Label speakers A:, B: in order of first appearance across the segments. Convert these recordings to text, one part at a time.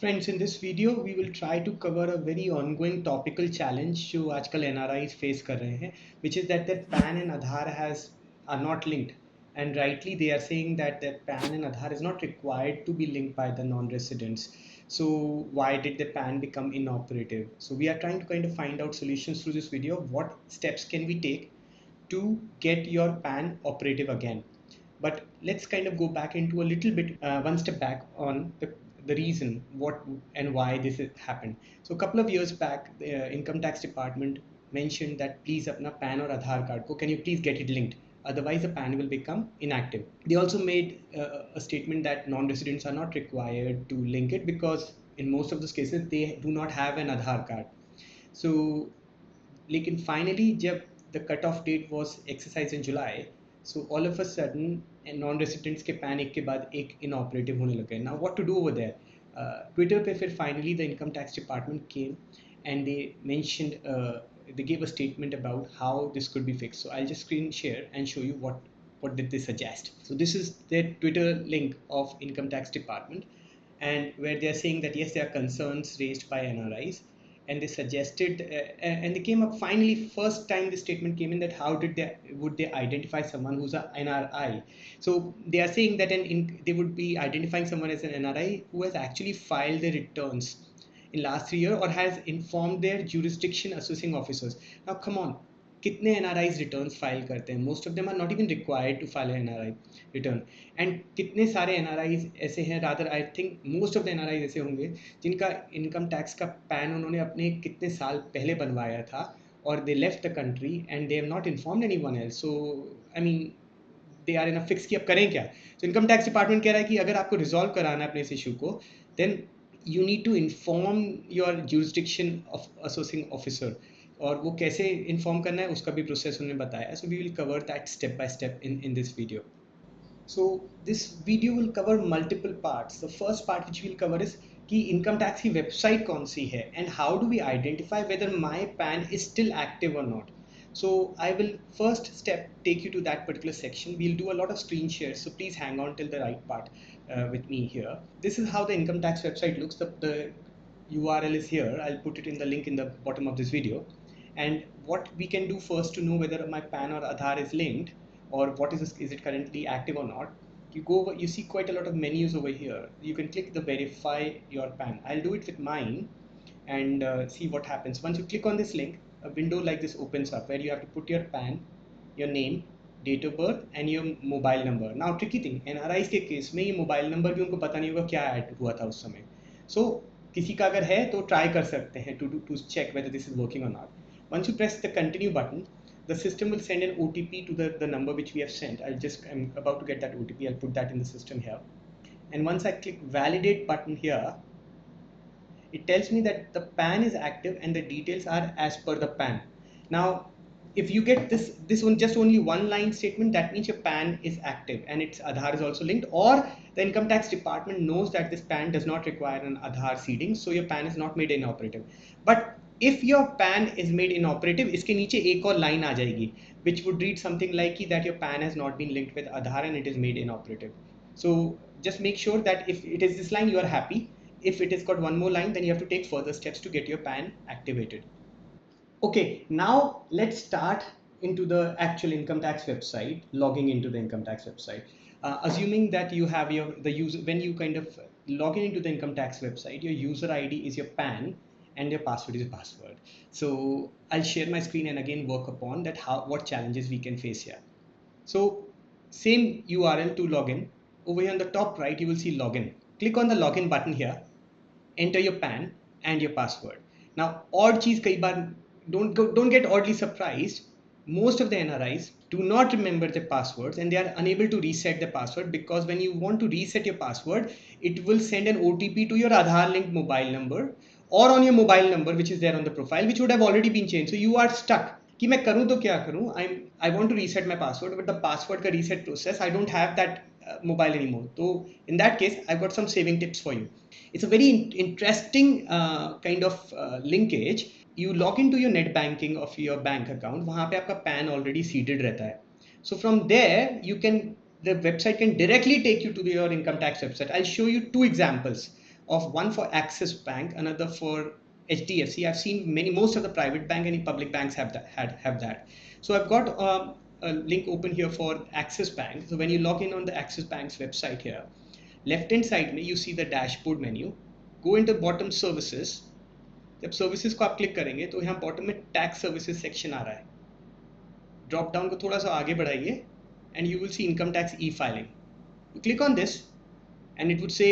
A: Friends, in this video we will try to cover a very ongoing topical challenge जो आजकल NRIs face कर रहे हैं, which is that their PAN and Aadhaar are not linked, and rightly they are saying that their PAN and Aadhaar is not required to be linked by the non-residents. So why did the PAN become inoperative? So we are trying to kind of find out solutions through this video. What steps can we take to get your PAN operative again? But let's kind of go back into a little bit one step back on the reason what and why this has happened. So a couple of years back, the income tax department mentioned that please apna PAN or Aadhaar card ko, can you please get it linked? Otherwise the PAN will become inactive. They also made a statement that non-residents are not required to link it because in most of those cases they do not have an Aadhaar card. So लेकिन finally जब the cutoff date was exercised in July, so all of a sudden non-residents के PAN एक के बाद एक inoperative होने लगे. Now what to do over there? Twitter पे फिर finally the income tax department came and they mentioned they gave a statement about how this could be fixed. So I'll just screen share and show you what did they suggest. So this is their Twitter link of income tax department, and where they are saying that yes, there are concerns raised by NRIs, and they suggested and they came up finally first time the statement came in that how would they identify someone who's a NRI. So they are saying that they would be identifying someone as an NRI who has actually filed their returns in last 3 years or has informed their jurisdiction assessing officers. Now come on, कितने NRIs returns file करते हैं? Most of them are not even required to file an NRI return. And कितने सारे NRIs ऐसे हैं, rather I think most of the NRIs ऐसे होंगे जिनका income tax का PAN उन्होंने अपने कितने साल पहले बनवाया था और they left the country and they have not informed anyone else. So I mean they are in a fix कि अब करें क्या. So income tax department कह रहा है कि अगर आपको resolve कराना है अपने इस issue को, then you need to inform your jurisdiction of assessing officer. और वो कैसे इन्फॉर्म करना है उसका भी प्रोसेस उन्होंने बताया. So we will cover that step by step in this video. So this video will cover multiple parts. The first part which we'll cover is कि income tax की website कौन सी है and how do we identify whether my PAN is still active or not. So I will first step take you to that particular section. We'll do a lot of screen shares, so please hang on till the right part with me here. This is how the income tax website looks. The URL is here. I'll put it in the link in the bottom of this video. And what we can do first to know whether my PAN or Aadhaar is linked or what is it currently active or not. You go over, you see quite a lot of menus over here. You can click the verify your PAN. I'll do it with mine and see what happens. Once you click on this link, a window like this opens up where you have to put your PAN, your name, date of birth and your mobile number. Now tricky thing, NRIs के case में ये mobile number भी उनको पता नहीं होगा क्या add हुआ था उस समय. So किसी का अगर है तो try कर सकते हैं to check whether this is working or not. Once you press the continue button, the system will send an OTP to the number which we have sent. I'm about to get that OTP. I'll put that in the system here. And once I click validate button here, it tells me that the PAN is active and the details are as per the PAN. Now, if you get this one just only one line statement, that means your PAN is active and its Aadhaar is also linked, or the income tax department knows that this PAN does not require an Aadhaar seeding, so your PAN is not made inoperative. But if your PAN is made inoperative, इसके नीचे एक और line आ जाएगी which would read something like that your PAN has not been linked with Aadhaar and it is made inoperative. So just make sure that if it is this line, you are happy. If it has got one more line, then you have to take further steps to get your PAN activated. Okay, now let's start into the actual income tax website, logging into the income tax website. Assuming that you have the user, when you kind of log in into the income tax website, your user ID is your PAN and your password is a password. So I'll share my screen and again work upon that what challenges we can face here. So same URL to login. Over here on the top right, you will see login. Click on the login button here, enter your PAN and your password. Now, odd cheese kai baar, don't get oddly surprised. Most of the NRIs do not remember their passwords and they are unable to reset the password, because when you want to reset your password, it will send an OTP to your Aadhaar linked mobile number or on your mobile number which is there on the profile, which would have already been changed. So you are stuck. कि मैं करूँ तो क्या करूँ? I want to reset my password, but the password का reset process, I don't have that mobile anymore. So in that case, I've got some saving tips for you. It's a very interesting kind of linkage. You log into your net banking of your bank account. वहाँ पे आपका PAN already seeded रहता है. So from there, the website can directly take you to your income tax website. I'll show you two examples. of one for Axis Bank, another for HDFC. I've seen most of the private bank and public banks have that. So I've got a link open here for Axis Bank. So when you log in on the Axis Bank's website here, left hand side में you see the dashboard menu. Go into bottom services. जब services को आप click करेंगे तो यहाँ bottom में tax services section आ रहा है. ड्रॉप डाउन को थोड़ा सा आगे बढ़ाइए and you will see income tax e filing. You click on this and it would say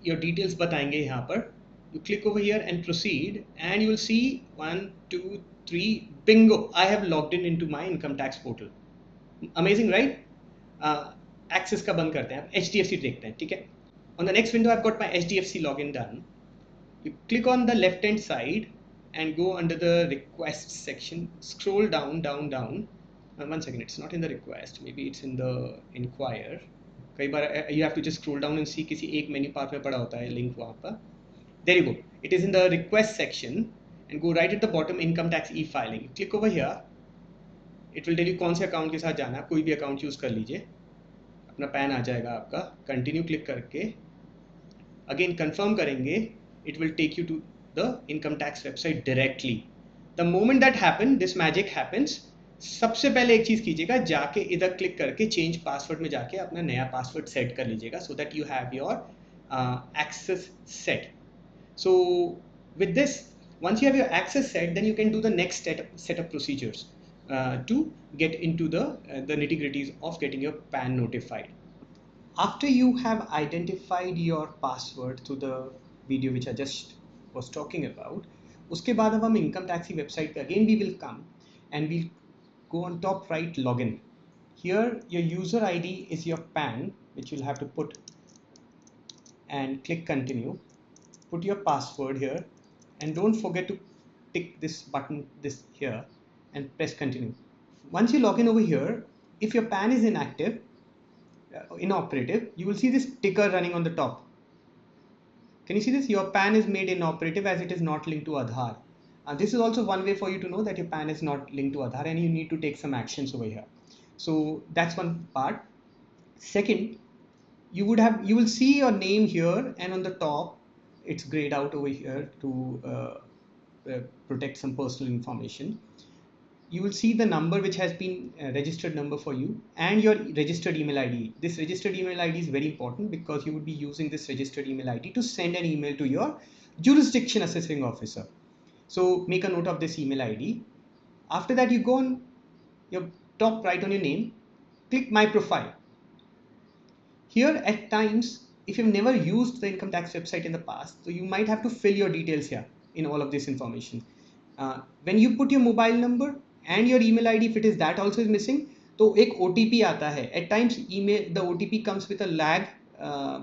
A: your details बताएंगे यहाँ पर. You click over here and proceed and you will see 1 2 3 bingo, I have logged in into my income tax portal. Amazing, right? Access का बंद करते हैं, HDFC देखते हैं. ठीक है. On the next window I've got my HDFC login done. You click on the left hand side and go under the request section, scroll down. One second, it's not in the request, maybe it's in the inquire. कई बार you have to just scroll down and see किसी एक menu part में पड़ा होता है link वहाँ पर. There you go. It is in the request section and go right at the bottom, income tax e-filing. Click over here. It will tell you कौन से अकाउंट के साथ जाना है. कोई भी अकाउंट यूज कर लीजिए, अपना पैन आ जाएगा आपका. कंटिन्यू क्लिक करके अगेन कंफर्म करेंगे. It will take you to the income tax website directly. The moment that happens, this magic happens. सबसे पहले एक चीज कीजिएगा, जाके इधर क्लिक करके चेंज पासवर्ड में जाके अपना नया पासवर्ड सेट कर लीजिएगा, so that you have your access set. So with this, once you have your access set, then you can do the next set of procedures to get into the nitty-gritties of getting your PAN notified. After you have identified your password through the video which I just was talking about, उसके बाद अब हम income tax की website पे again we will come and we'll go on top right, login. Here your user ID is your PAN, which you'll have to put and click continue. Put your password here and don't forget to tick this button here and press continue. Once you log in over here, if your PAN is inoperative, you will see this ticker running on the top. Can you see this? Your PAN is made inoperative as it is not linked to Adhar. This is also one way for you to know that your PAN is not linked to Adhar and you need to take some actions over here. So that's one part. Second, you will see your name here and on the top it's grayed out over here to protect some personal information. You will see the number which has been registered number for you and your registered email ID. This registered email ID is very important because you would be using this registered email ID to send an email to your jurisdiction assessing officer. So make a note of this email ID. After that, you go on your top right on your name, click my profile. Here at times, if you've never used the income tax website in the past, so you might have to fill your details here in all of this information. When you put your mobile number and your email ID, if it is that also is missing, तो एक OTP आता है. At times the OTP comes with a lag,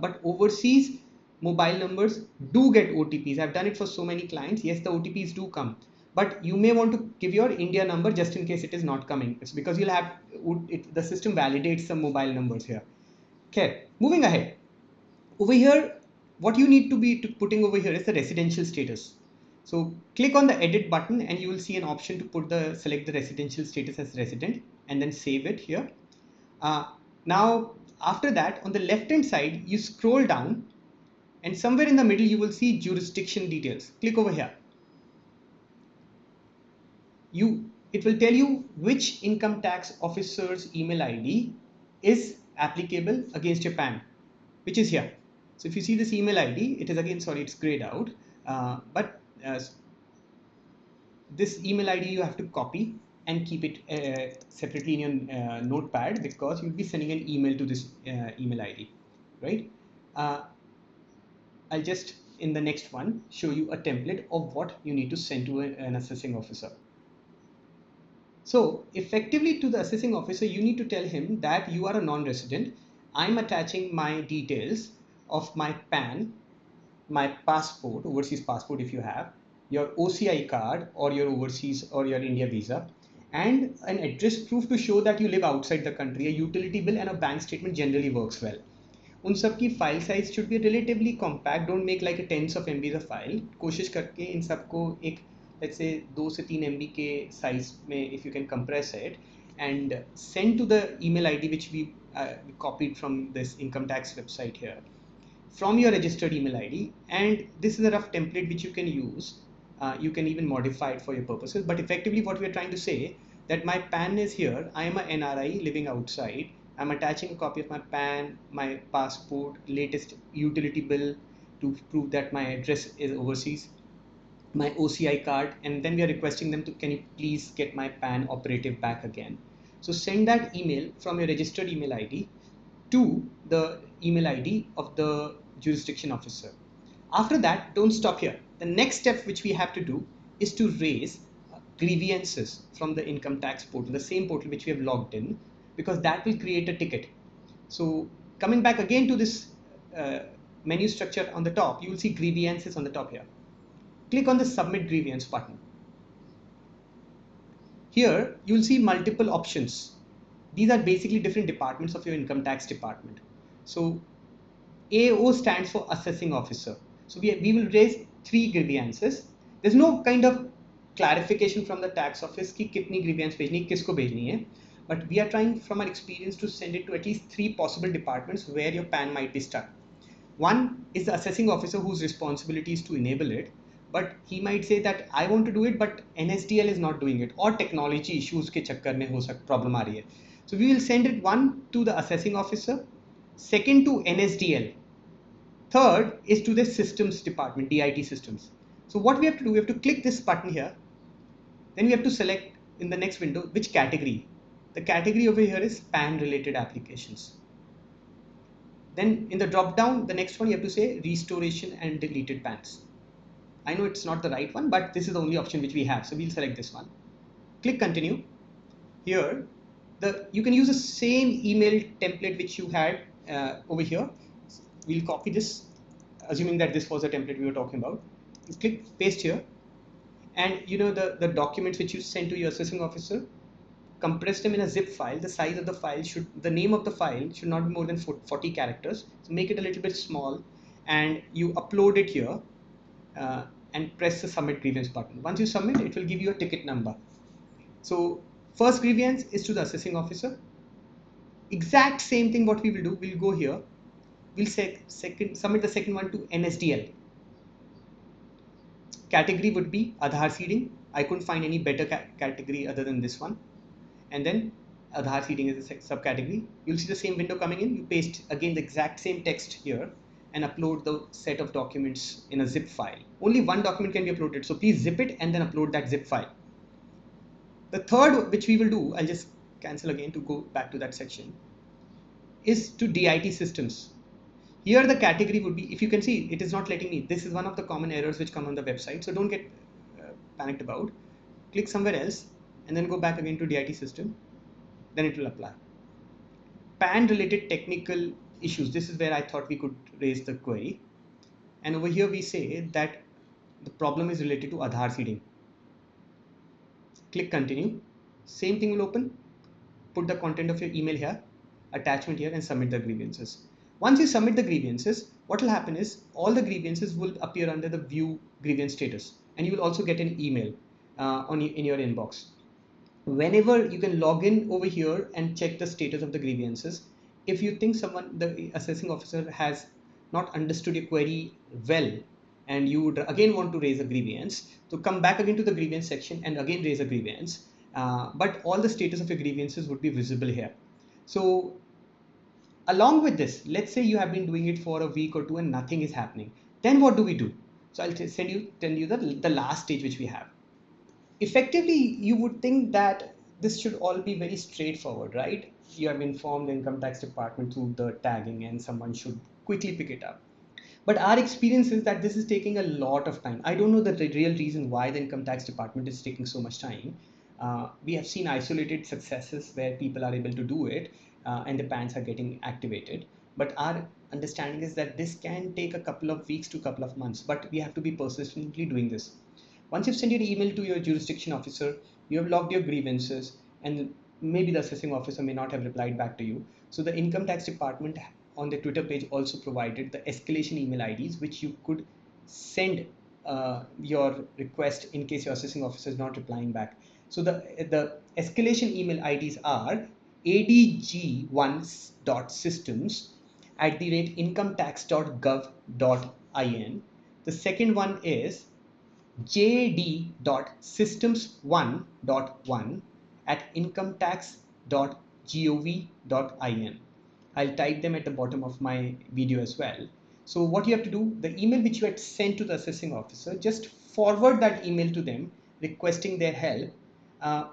A: but overseas mobile numbers do get OTPs. I've done it for so many clients. Yes, the OTPs do come, but you may want to give your India number just in case it is not coming. It's because you'll have the system validates some mobile numbers here. Okay, moving ahead. Over here, what you need to be putting over here is the residential status. So click on the edit button and you will see an option to select the residential status as resident and then save it here. Now after that, on the left hand side, you scroll down and somewhere in the middle you will see jurisdiction details. Click over here. It will tell you which income tax officer's email ID is applicable against your PAN, which is here. So if you see this email ID, it is again, sorry, it's grayed out, but this email ID you have to copy and keep it separately in your notepad because you'll be sending an email to this email ID, right? I'll just in the next one show you a template of what you need to send to an assessing officer. So effectively to the assessing officer, you need to tell him that you are a non-resident. I'm attaching my details of my PAN, my passport, overseas passport if you have, your OCI card or your overseas or your India visa, and an address proof to show that you live outside the country. A utility bill and a bank statement generally works well. उन सब की file size should be relatively compact. Don't make like a tens of MB a file. कोशिश करके इन सबको एक let's say 2 से 3 MB के size में if you can compress it and send to the email ID which we copied from this income tax website here. from your registered email ID, and this is a rough template which you can use. You can even modify it for your purposes, but effectively what we are trying to say that my PAN is here. I am a NRI living outside. I'm attaching a copy of my PAN, my passport, latest utility bill to prove that my address is overseas, my OCI card, and then we are requesting them to, can you please get my PAN operative back again. So send that email from your registered email ID to the email ID of the jurisdiction officer. After that, don't stop here. The next step which we have to do is to raise grievances from the income tax portal, the same portal which we have logged in, because that will create a ticket. So coming back again to this menu structure on the top, you will see grievances on the top here. Click on the submit grievance button. Here you will see multiple options. These are basically different departments of your income tax department. So AO stands for assessing officer. So we will raise 3 grievances. There's no kind of clarification from the tax office कि कितनी grievance भेजनी, किसको भेजनी है. But we are trying from our experience to send it to at least 3 possible departments where your PAN might be stuck. One is the assessing officer whose responsibility is to enable it, but he might say that I want to do it, but NSDL is not doing it, or technology issues के चक्कर में हो सकता problem आ रही है. So we will send it one to the assessing officer, second to NSDL, third is to the systems department, DIT systems. So what we have to do, we have to click this button here, then we have to select in the next window which category. The category over here is PAN related applications. Then in the drop down, the next one you have to say restoration and deleted PANs. I know it's not the right one, but this is the only option which we have. So we'll select this one. Click continue. Here, you can use the same email template which you had over here. We'll copy this, assuming that this was a template we were talking about. You click paste here, and you know the documents which you send to your assessing officer, compress them in a zip file. The size of the file the name of the file should not be more than 40 characters. So make it a little bit small, and you upload it here and press the submit grievance button. Once you submit, it will give you a ticket number. So first grievance is to the assessing officer. Exact same thing what we will do, we'll go here, we'll submit the second one to NSDL. Category would be Aadhar seeding. I couldn't find any better category other than this one. And then Aadhar seeding is a subcategory. You'll see the same window coming in. You paste again the exact same text here and upload the set of documents in a zip file. Only one document can be uploaded, so please zip it and then upload that zip file. The third which we will do, I'll just cancel again to go back to that section, is to DIT systems. Here the category would be, if you can see, it is not letting me. This is one of the common errors which come on the website, so don't get panicked about. Click somewhere else and then go back again to DIT system, then it will apply. PAN related technical issues, this is where I thought we could raise the query, and over here we say that the problem is related to Aadhar seeding. Click continue, same thing will open. Put the content of your email here, attachment here, and submit the grievances. Once you submit the grievances, what will happen is all the grievances will appear under the view grievance status, and you will also get an email in your inbox. Whenever you can log in over here and check the status of the grievances. If you think the assessing officer has not understood your query well, and you would again want to raise a grievance, so come back again to the grievance section and again raise a grievance. But all the status of your grievances would be visible here. So along with this, let's say you have been doing it for a week or two and nothing is happening. Then what do we do? So I'll tell you the last stage which we have. Effectively, you would think that this should all be very straightforward, right? You have informed the income tax department through the tagging and someone should quickly pick it up. But our experience is that this is taking a lot of time. I don't know the real reason why the income tax department is taking so much time. We have seen isolated successes where people are able to do it and the PANs are getting activated. But our understanding is that this can take a couple of weeks to a couple of months, but we have to be persistently doing this. Once you've sent your email to your jurisdiction officer, you have logged your grievances, and maybe the assessing officer may not have replied back to you. So the income tax department on the Twitter page also provided the escalation email IDs, which you could send your request in case your assessing officer is not replying back. So the escalation email IDs are adg1.systems jd.incometax.gov.in. The second one is jd.systems1.1 @incometax.gov.in. I'll type them at the bottom of my video as well. So what you have to do, the email which you had sent to the assessing officer, just forward that email to them requesting their help, uh,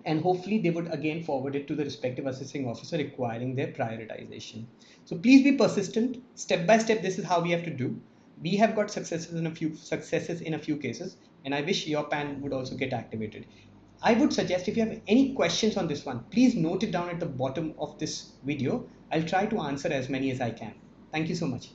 A: and hopefully they would again forward it to the respective assessing officer requiring their prioritization. So please be persistent. Step by step, this is how we have to do. We have got successes in a few cases, and I wish your PAN would also get activated. I would suggest, if you have any questions on this one, please note it down at the bottom of this video. I'll try to answer as many as I can. Thank you so much.